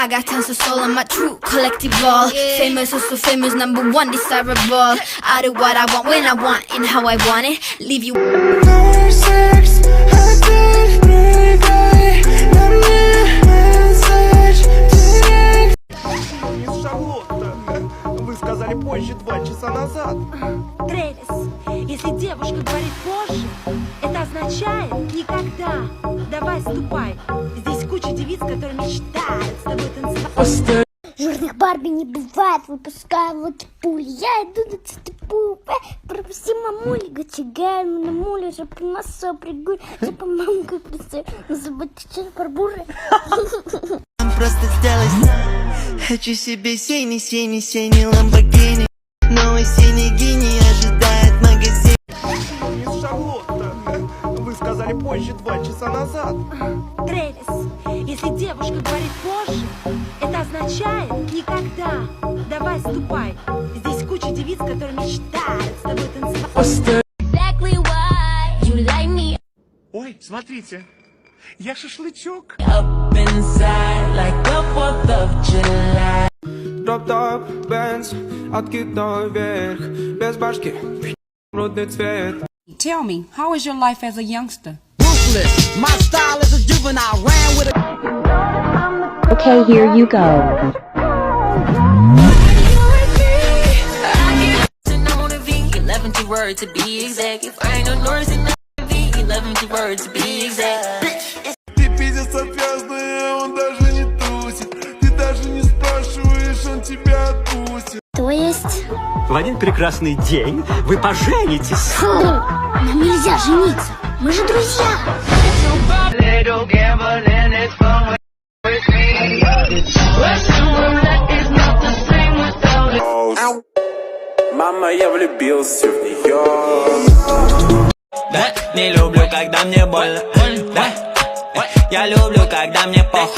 I got tons of soul on my true collective ball. Famous, also famous, #1 desirable. I do what I want when I want and how I want it. Leave you. Вы сказали позже 2 часа назад. Трэвис, если девушка говорит позже, это означает никогда. Давай, ступай. Здесь куча девиц, которые мечтают с тобой танцевать. Жирных Барби не бывает, выпускаю вот пули. Я иду на цитипу, пропусти мамули, гачигаем на муле, же приносу, пригуль, же по маму как представь, называть чай барбуры. Просто сделай знак. Хочу себе синий ламборгини. Новый синий гений ожидает в магазине. Мисс Шарлотта, вы сказали позже 2 часа назад. Трэвис, если девушка говорит позже, это означает никогда. Давай, ступай. Здесь куча девиц, которые мечтают с тобой танцевать. Exactly why you like me. Ой, смотрите, я шашлычок. Up inside like the 4th of July. Дроп-топ, Бенз, откидной вверх, без башки, рудный цвет. Tell me, how is your life as a youngster? Ruthless. My style is a juvenile, ran with a... Okay, here you go. Word to be exact. If I ain't no Norris, then 11th word to be exact. Ты пиздец отвязная, он даже не трусит. Ты даже не спрашиваешь, он тебя отпустит. То есть? В один прекрасный день вы поженитесь. Фу, нам нельзя жениться, мы же друзья. Мама, я влюбился в нее. Да, не люблю, когда мне больно. Да, я люблю, когда мне пох.